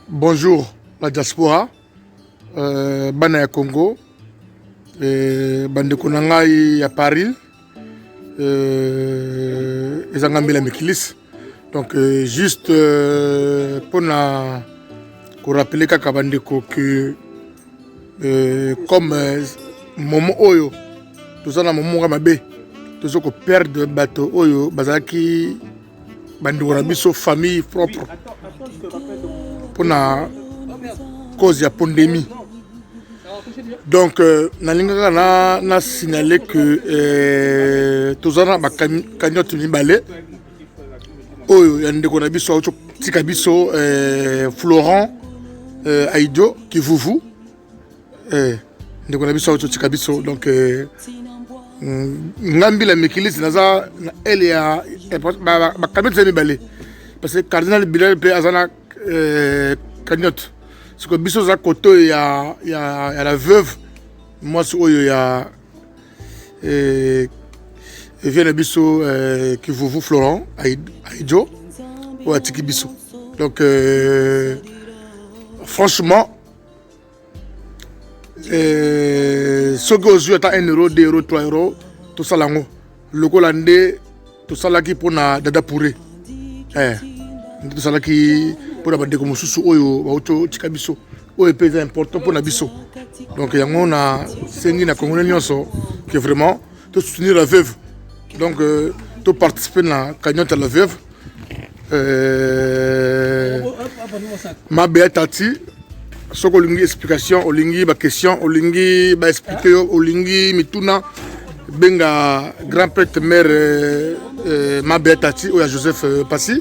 Bonjour la diaspora, bana ya Congo, bandeko na ngai ya Paris, ezanga mbila mikilis. Donc juste pour na rappeler kaka bandeko que comme moment oyo tozana moment mabe tozoko perdre bateau oyo bazaki bandeko na biso famille propre pour la cause de la pandémie. Donc, nalinga na signalé que tous les cagnottes ni balé. Oh, yande qu'on a biso auto tikabiso Florent Aïdio qui vous ndeko na biso auto tikabiso donc ngambi la mekilis naza elle ya ba cagnotte ni balé parce que cardinal Bilal pe azana cagnotte. Ce que biso za koto ya la veuve moi so il y a vient biso qui vous Florent Aïdio ou atiki biso. Donc franchement ce que vous êtes 1 euro 2 euros 3 euros tout ça là le colandé tout ça là qui pour na dada pourri tout ça là qui pour la bande comme sous oyo auto tikabiso oyo est important pour na biso. Donc yango na sengi na Congo nyonso que vraiment de soutenir la veuve. Donc de participer na cagnotte à la veuve. Ma beatati soko lingi explication olingi ba question olingi ba expliquer olingi mituna benga grand prêtre mère ma beatati oya Joseph Passy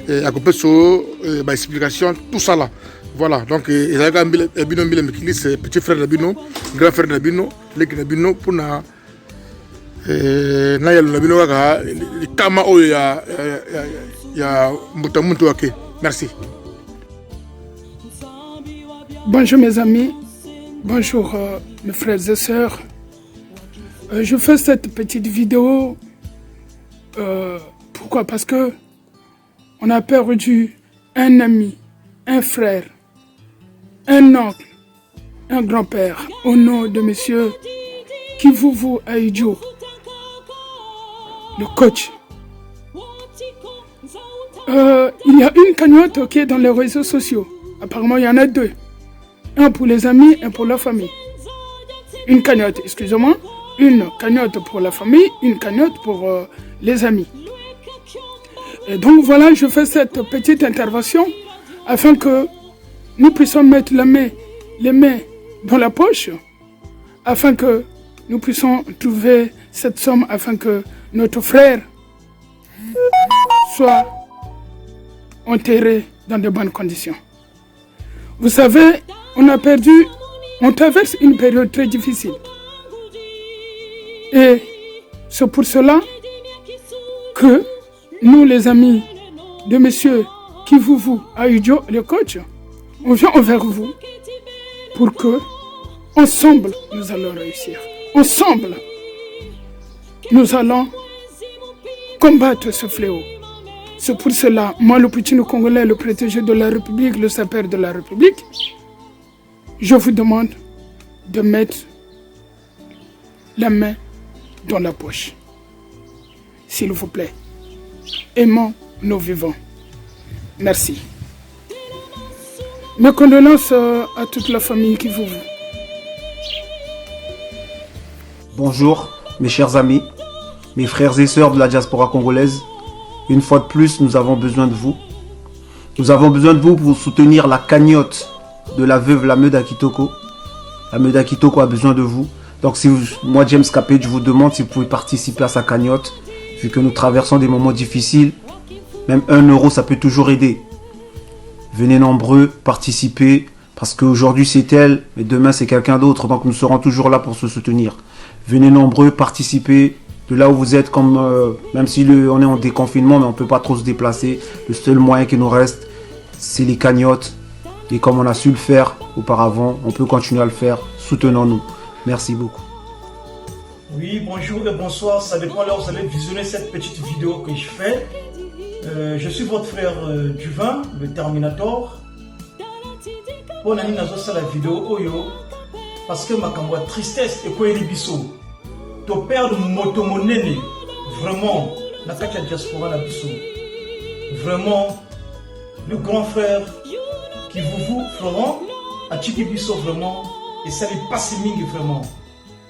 à couper sur ma explication tout ça là. Voilà, donc il y a un petit frère d'Abino, grand frère d'Abino, l'équipe d'Abino pour na l'Abino le kama o ya mutamuntu wake. Merci. Bonjour mes amis, bonjour mes frères et sœurs. Je fais cette petite vidéo pourquoi? Parce que on a perdu un ami, un frère, un oncle, un grand-père au nom de monsieur Kivuvu Aïdio, le coach. Il y a une cagnotte qui est dans les réseaux sociaux. Apparemment, il y en a deux. Un pour les amis, un pour la famille. Une cagnotte, excusez-moi. Une cagnotte pour la famille, une cagnotte pour les amis. Et donc voilà, je fais cette petite intervention afin que nous puissions mettre les mains dans la poche, afin que nous puissions trouver cette somme, afin que notre frère soit enterré dans de bonnes conditions. Vous savez, on traverse une période très difficile. Et c'est pour cela que nous, les amis de monsieur Kivuvu Aïdio, le coach, on vient envers vous pour que, ensemble, nous allons réussir. Ensemble, nous allons combattre ce fléau. C'est pour cela, moi, le petit Congolais, le protégé de la République, le sapeur de la République, je vous demande de mettre la main dans la poche. S'il vous plaît. Aimons nos vivants. Merci. Mes condoléances à toute la famille qui vous. Bonjour mes chers amis, mes frères et sœurs de la diaspora congolaise. Une fois de plus, nous avons besoin de vous. Nous avons besoin de vous pour soutenir la cagnotte de la veuve Lameda Kitoko. Lameda Kitoko a besoin de vous. Donc si moi James Capet, je vous demande si vous pouvez participer à sa cagnotte. Vu que nous traversons des moments difficiles, même 1 euro, ça peut toujours aider. Venez nombreux, participez, parce qu'aujourd'hui c'est elle, mais demain c'est quelqu'un d'autre, donc nous serons toujours là pour se soutenir. Venez nombreux, participez, de là où vous êtes, comme même si on est en déconfinement, mais on ne peut pas trop se déplacer. Le seul moyen qui nous reste, c'est les cagnottes. Et comme on a su le faire auparavant, on peut continuer à le faire. Soutenons-nous. Merci beaucoup. Oui, bonjour et bonsoir, ça dépend là où vous allez visionner cette petite vidéo que je fais. Je suis votre frère Duvin, le Terminator. pour nani nazo sala vidéo oyo parce que makambo tristesse et ko biso to perdre moto monene vraiment na kati ya diaspora la biso vraiment le grand frère qui vous Florent a tiki biso vraiment et ça lui passe mingi vraiment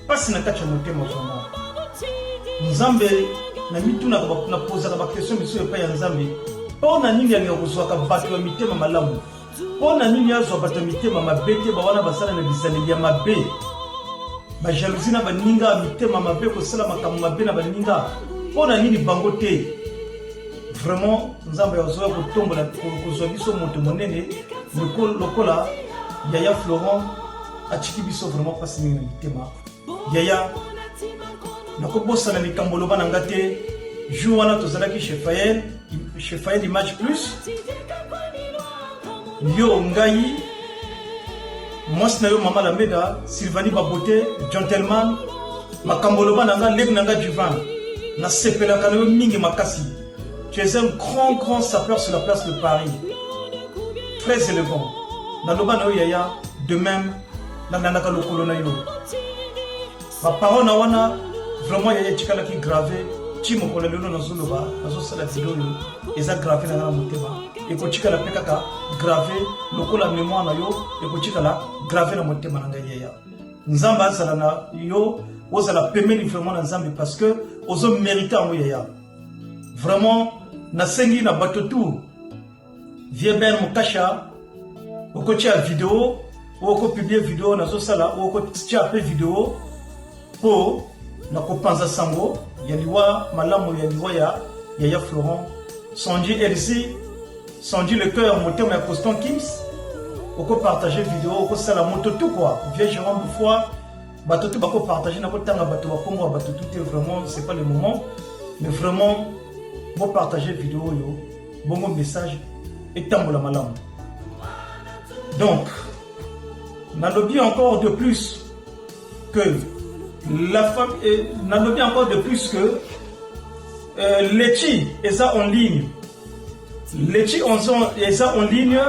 passe na kati ya motema vraiment Nzambe na mitu na poser la question biso e pa ya Nzambe pona nini ya kozwaka bato ya mitema malamu pona nini ya zwa bato ya mitema mabete ba wana basala na bizali ya mabe ba jalousie na baninga mitema mabe ko sala makambo mabe na baninga pona nini bango te vraiment Nzambe ya zwa ko tombola kozwa biso moto monene lokola Yaya Florent a tiki biso vraiment pas singa mitema Yaya nakobosa na likambo loba na ngate jour wana tozalaki chez Fayel Image Plus yo ngai mwasi na yo Mama Lameda Sylvanie Babote gentleman makambo loba na nga leg na nga divan na sepelaka na yo mingi makasi. Tu es un grand sapeur sur la place de Paris, très élégant na loba na yo Yaya de même na nanaka lokolo na yo ma parole na wana vraiment Yaya tikala ki gravé timo ko lelo na zoloba nazo sala vidéo eza gravé na motema et ko tikala pekaka gravé lokola mémoire na yo et ko tikala gravé na motema na Yaya Nzamba azala na yo ozala pemeli vraiment na Nzambe parce que ozo mériter en Yaya vraiment na sengi na batotu vie ben mokasha oko tia vidéo oko publier vidéo nazo sala oko tia pe vidéo po na kopanza sango ya liwa malamu ya liwa ya Yaya Florent Sanji LC Sanji le cœur moteur mais Constant Kims oko partager vidéo oko sala moto tout quoi vieux Jérôme fois bato tout bako partager na ko tanga bato ba kongo bato tout vraiment c'est pas le moment mais vraiment bon partager vidéo yo bon message et tambola malamu. Donc nalobi encore de plus que la femme nalobi encore de plus que Leti est ça en ligne. Leti est ça en ligne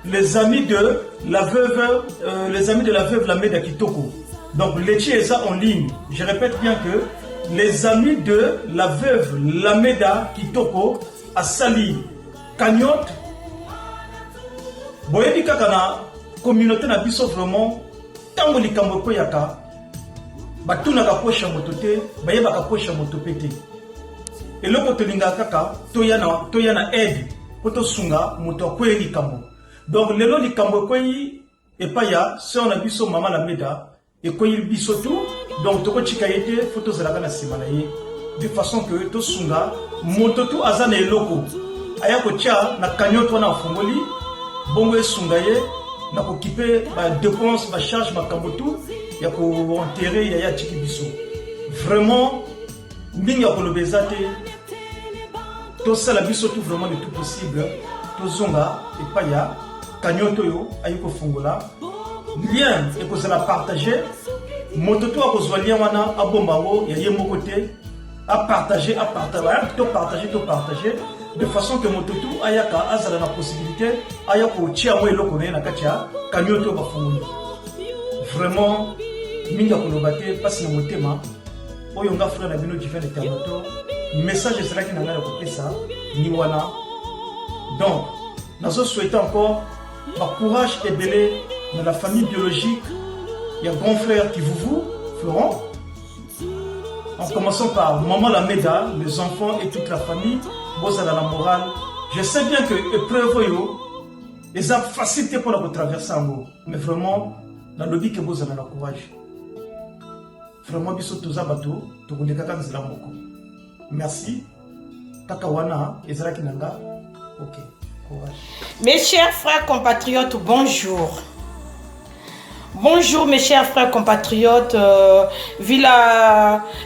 les amis de la veuve Lameda Kitoko. Donc Leti est ça en ligne. Je répète bien que les amis de la veuve Lameda Kitoko a sali cagnotte. Boyebi kaka na communauté na biso vraiment tango likambo ko yaka batuna ka posha motote bayeba ka posha motopete eloko tolinga kaka toyana aide poto sunga moto ko likambo. Donc lelo likambo ko yi epa ya so na biso Mama Lameda et ko yi biso tout donc toko chikayete photo zalaka na simana ye de façon que to sunga moto tout azana eloko aya ko tia na cagnotte wana fongoli bongo esungaye na ko kipe ba dépense ba charge makambo tout ya ko enterrer Yaya tiki biso vraiment mbinga ko lobezate to sala biso tout vraiment le tout possible to zonga et pa ya cagnotte yo ayiko fongola lien et ko sala partager moto to ko zwa lien wana abombango ya yemo côté à partager to partager de façon que mototu ayaka azala na possibilité ayako tia mo eloko na katia kanyoto ba funguni vraiment minga ko lobate passe na motema oyo nga frère na bino divin éternel message sera ki na ngala ko pesa ni wana. Donc nazo souhaiter encore ba courage et belé dans la famille biologique il y a grand frère qui vous Florent, en commençant par Maman Lameda, les enfants et toute la famille. Vous avez la morale. Je sais bien que épreuve yo, les a facilité pour la traverser en haut. Mais vraiment, dans le but que vous avez le courage. Vraiment, biso toza bato, to ko dekaka nzela moko. Merci. Kakawana, ezra kinanga. OK. Courage. Mes chers frères compatriotes, bonjour. Bonjour mes chers frères compatriotes, vu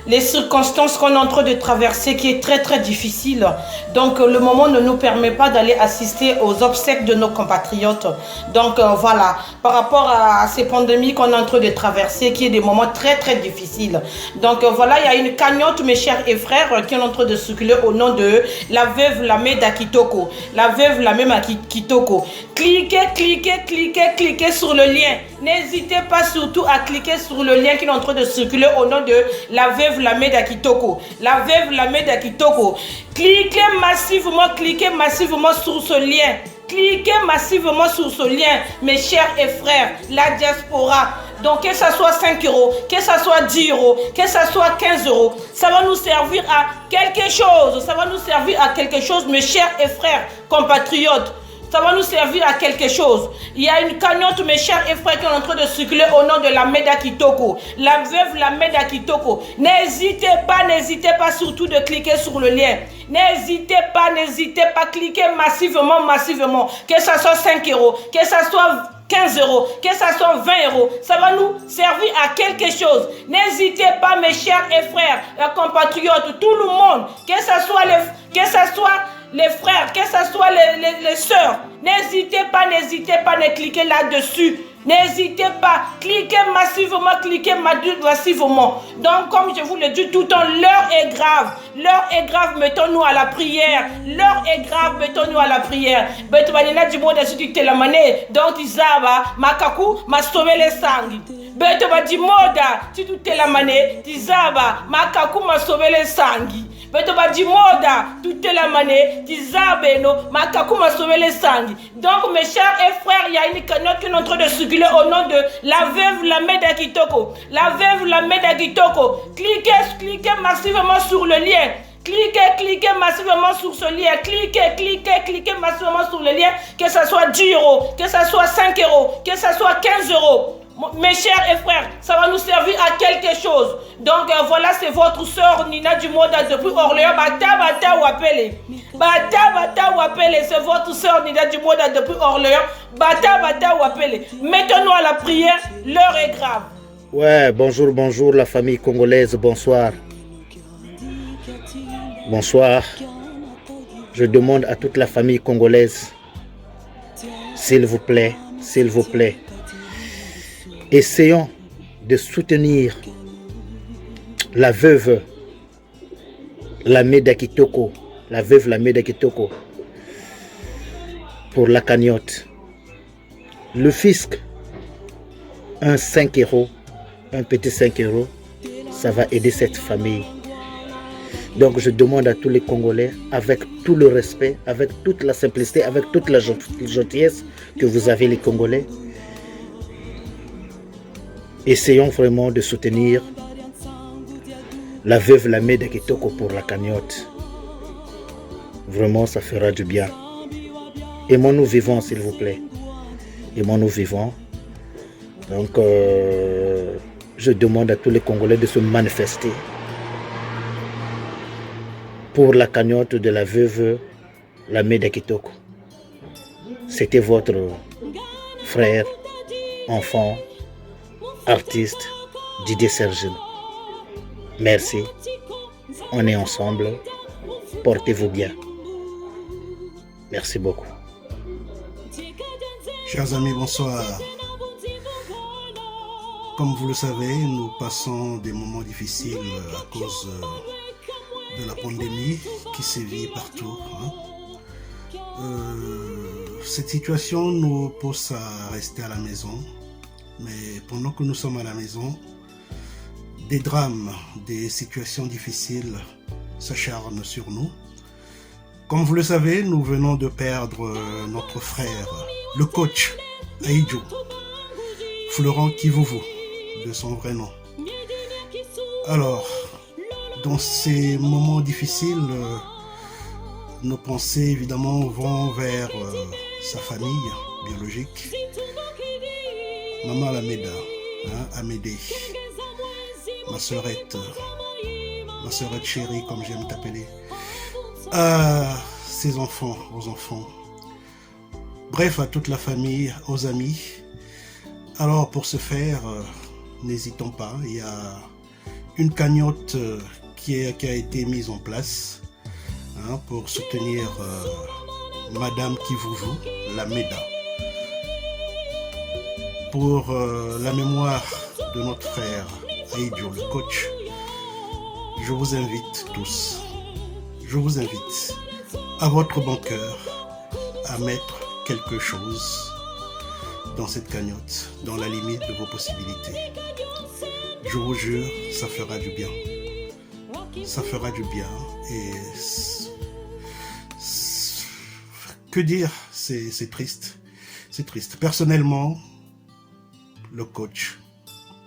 les circonstances qu'on est en train de traverser qui est très difficile, donc le moment ne nous permet pas d'aller assister aux obsèques de nos compatriotes. Donc voilà, par rapport à ces pandémies qu'on est en train de traverser qui est des moments très difficiles. Donc voilà, il y a une cagnotte mes chers et frères qui est en train de circuler au nom de la veuve Lameda Kitoko. La veuve Lameda Kitoko. Cliquez sur le lien. N'hésitez pas surtout à cliquer sur le lien qui est en train de circuler au nom de la veuve Lameda Kitoko. La veuve Lameda Kitoko. Cliquez massivement sur ce lien. Cliquez massivement sur ce lien, mes chers et frères, la diaspora. Donc, que ça soit 5 euros, que ça soit 10 euros, que ça soit 15 euros, ça va nous servir à quelque chose. Ça va nous servir à quelque chose, mes chers et frères, compatriotes. Ça va nous servir à quelque chose. Il y a une cagnotte, mes chers et frères, qui est en train de circuler au nom de Lameda Kitoko. La veuve Lameda Kitoko. N'hésitez pas surtout de cliquer sur le lien. N'hésitez pas, cliquez massivement. Que ça soit 5 euros, que ça soit 15 euros, que ça soit 20 euros, ça va nous servir à quelque chose. N'hésitez pas, mes chers et frères, les compatriotes, tout le monde, que ça soit les frères, que ce soit les sœurs, n'hésitez pas, ne cliquez là-dessus. N'hésitez pas, cliquez massivement. Donc, comme je vous le dis tout le temps, l'heure est grave, mettons-nous à la prière. Betwanina Dimoda Suti Telamane, donc Izaba, Makaku, Masovele Sangi. Betwa Dimoda, Suti Telamane, Tizaba, Makaku, Masovele Sangi. Betwa Dimoda, toute la manée, Tizabeno, Makaku, Masovele Sangi. Donc, mes chers et frères, il y a une cagnotte qui est en train de circuler au nom de la veuve Lameda Kitoko. La veuve Lameda Kitoko. Cliquez massivement sur le lien. Cliquez massivement sur ce lien. Cliquez massivement sur le lien. Que ce soit 10 euros, que ce soit 5 euros, que ce soit 15 euros. Mes chers et frères, ça va nous servir à quelque chose. Donc voilà, c'est votre soeur Nina Dumoda depuis Orléans. Bata Wapele, c'est votre soeur Nina Dumoda depuis Orléans. Bata Wapele. Mettons-nous à la prière, l'heure est grave. Ouais, bonjour la famille congolaise, bonsoir. Bonsoir. Je demande à toute la famille congolaise, s'il vous plaît, essayons de soutenir la veuve Lameda Kitoko, pour la cagnotte. Le fisc, un 5 euros, un petit 5 euros, ça va aider cette famille. Donc je demande à tous les Congolais, avec tout le respect, avec toute la simplicité, avec toute la gentillesse que vous avez les Congolais, essayons vraiment de soutenir la veuve Lameda Kitoko pour la cagnotte. Vraiment, ça fera du bien. Aimons-nous vivants, s'il vous plaît. Aimons-nous vivants. Donc, je demande à tous les Congolais de se manifester pour la cagnotte de la veuve Lameda Kitoko. C'était votre frère, enfant, artiste, Didier Sergine. Merci. On est ensemble. Portez-vous bien. Merci beaucoup. Chers amis, bonsoir. Comme vous le savez, nous passons des moments difficiles à cause de la pandémie qui sévit partout. Cette situation nous pousse à rester à la maison. Mais pendant que nous sommes à la maison, des drames, des situations difficiles s'acharnent sur nous. Comme vous le savez, nous venons de perdre notre frère, le coach Aïdjo, Florent Kivuvu, de son vrai nom. Alors, dans ces moments difficiles, nos pensées évidemment vont vers sa famille biologique, Maman Lameda, Amédée, ma sœurette chérie, comme j'aime t'appeler, à ses enfants, aux enfants, bref, à toute la famille, aux amis. Alors, pour ce faire, n'hésitons pas, il y a une cagnotte qui a été mise en place pour soutenir Madame Kivuvu, Lameda. Pour la mémoire de notre frère Aïdjo, le coach, je vous invite tous, à votre bon cœur, à mettre quelque chose dans cette cagnotte, dans la limite de vos possibilités. Je vous jure, ça fera du bien. Ça fera du bien. Et que dire, c'est triste. C'est triste. Personnellement, le coach,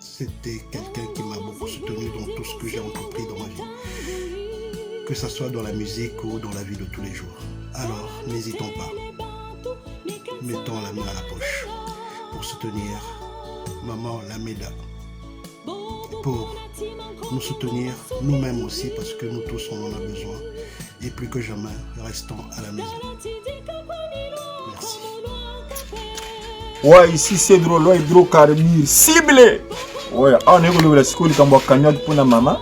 c'était quelqu'un qui m'a beaucoup soutenu dans tout ce que j'ai entrepris dans ma vie. Que ce soit dans la musique ou dans la vie de tous les jours. Alors, n'hésitons pas. Mettons la main à la poche pour soutenir Maman Lameda. Pour nous soutenir nous-mêmes aussi, parce que nous tous on en a besoin. Et plus que jamais, restons à la maison. Merci. Ouais, ici c'est drôle, ouais, hydrocarbures ciblé. Ouais, on est dans la school comme cagnotte pour la maman,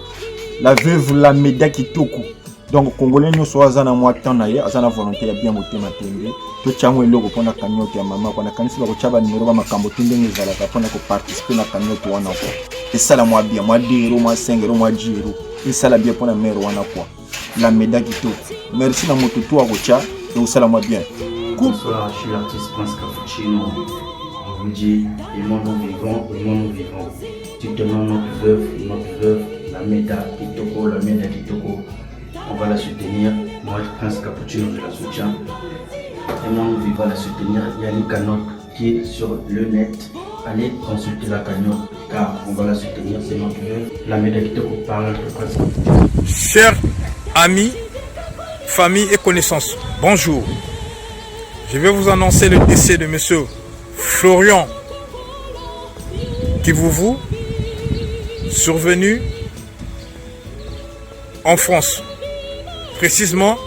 la veuve Lameda Kitoko. Donc congolais nous soit azana moitan na ye, azana volonté ya bien motema tembe. To chango eloko pona cagnotte ya maman, kwa na kanisi ba ko chaba numéro ba makambo tinde ngezala ka pona ko participer na cagnotte wana ko. Et ça la moi bien, moi 2 euros, moi 5 euros, moi 10 euros. Et ça la bien pona mère wana quoi. Lameda Kitoko. Merci na moto to akocha, et ça la moi bien. Bonsoir, je suis l'artiste Prince Cappuccino. On vous dit, aimons-nous vivants, aimons-nous vivants. Soutenons notre veuve, Lameda Kitoko. On va la soutenir. Moi, Prince Cappuccino, je la soutiens. Aimons-nous vivants, la soutenir. Il y a une cagnotte qui est sur le net. Allez consulter la cagnotte, car on va la soutenir. C'est notre veuve, Lameda Kitoko par notre Prince Cappuccino. Chers amis, famille et connaissances, bonjour. Je vais vous annoncer le décès de monsieur Florian Kivuvu, survenu en France, précisément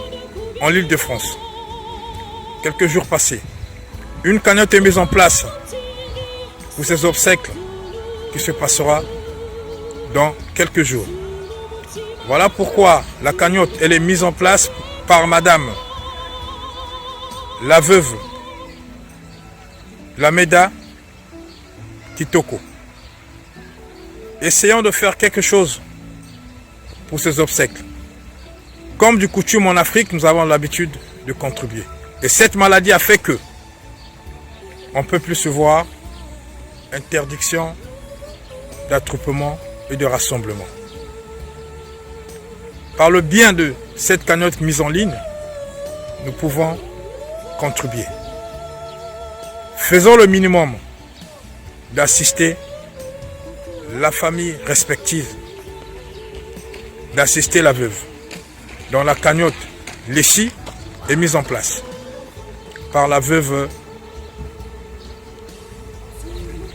en l'Île-de-France. Quelques jours passés, une cagnotte est mise en place pour ces obsèques qui se passera dans quelques jours. Voilà pourquoi la cagnotte elle est mise en place par madame la veuve Lameda Kitoko. Essayons de faire quelque chose pour ces obsèques. Comme du coutume en Afrique, nous avons l'habitude de contribuer. Et cette maladie a fait que on ne peut plus se voir, interdiction d'attroupement et de rassemblement. Par le bien de cette cagnotte mise en ligne, nous pouvons contribuer. Faisons le minimum d'assister la famille respective, d'assister la veuve, dont la cagnotte Lessi est mise en place par la veuve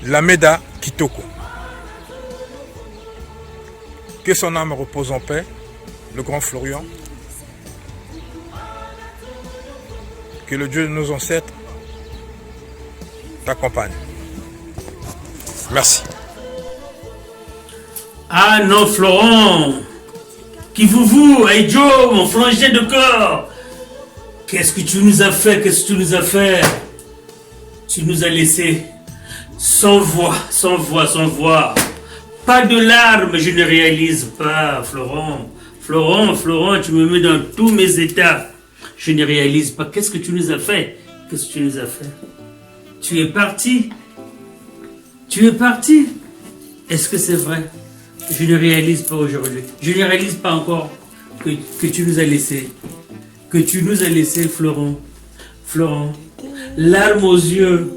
Lameda Kitoko. Que son âme repose en paix, le grand Florian. Que le Dieu de nos ancêtres t'accompagne. Merci. Ah non, Florent, Kivuvu, Aïdjo, mon frangin de corps, qu'est-ce que tu nous as fait, Tu nous as laissé sans voix. Pas de larmes, je ne réalise pas, Florent. Florent, tu me mets dans tous mes états. Je ne réalise pas. Qu'est-ce que tu nous as fait? Tu es parti. Est-ce que c'est vrai? Je ne réalise pas aujourd'hui. Je ne réalise pas encore que tu nous as laissés. Florent. Larmes aux yeux.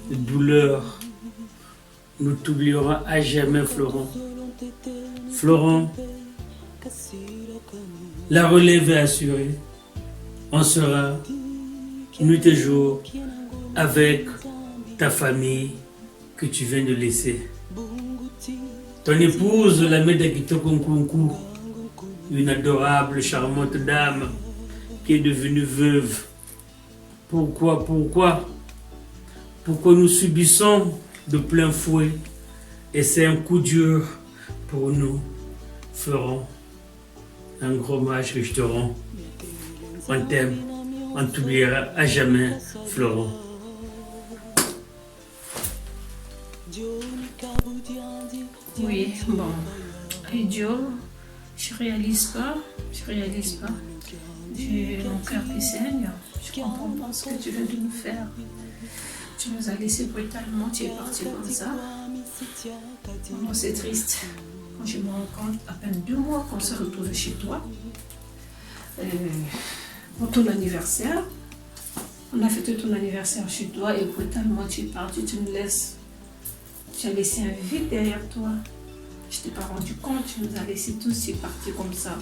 Douleur. Nous t'oublierons à jamais, Florent. La relève est assurée. On sera nuit et jour avec ta famille que tu viens de laisser. Ton épouse, Lameda Kitoko Nkunku, une adorable, charmante dame qui est devenue veuve. Pourquoi nous subissons de plein fouet? Et c'est un coup dur pour nous. Florent, un gros hommage que je te rends. On t'aime, on t'oubliera à jamais, Florent. Oui, bon. Idiot, je réalise pas. J'ai mon cœur qui saigne. Je comprends pas ce que tu viens de nous faire. Tu nous as laissés brutalement, tu es parti comme ça. Vraiment, c'est triste. Quand je me rends compte, à peine 2 mois qu'on s'est retrouvé chez toi. Pour ton anniversaire. On a fêté ton anniversaire chez toi et brutalement tu es parti, tu nous laisses. Tu as laissé un vide derrière toi. Je t'ai pas rendu compte, tu nous as laissés tous, tu es parti comme ça.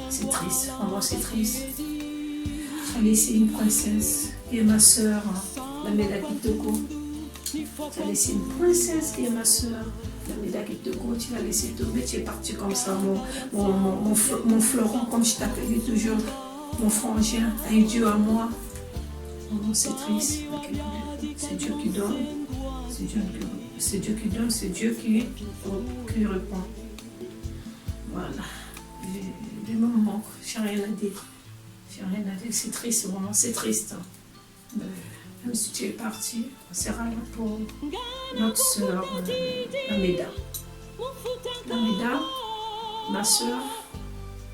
C'est triste, vraiment c'est triste. Tu as laissé une princesse qui est ma soeur, la Meda Kitoko. Tu as laissé une princesse qui est ma soeur, la Meda Kitoko. Tu l'as laissé tomber, tu es parti comme ça. Mon fleuron, comme je t'appelais toujours. Mon frangin, un Dieu à moi. Oh, c'est triste. C'est Dieu qui donne. C'est Dieu qui donne, c'est Dieu qui répond. Voilà. Je me manque, j'ai rien à dire. J'ai rien à dire, c'est triste, vraiment, c'est triste. Même si tu es parti, on sera là pour notre soeur, la Meda. La Meda, ma soeur,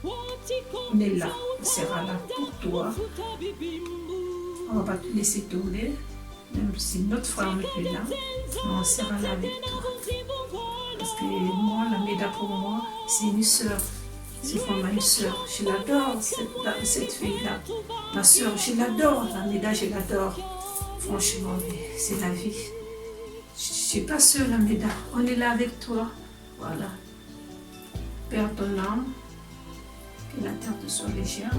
on est là, on sera là pour toi. On ne va pas te laisser tomber, même si notre frère n'est plus là, mais on sera là avec toi. Parce que moi, la Meda pour moi, c'est une soeur. C'est vraiment une soeur. Je l'adore, cette fille-là. Ma soeur, je l'adore. La Meda, je l'adore. Franchement, c'est la vie. Je ne suis pas seule, la Meda. On est là avec toi. Voilà. Père ton âme. Que la terre te soit légère.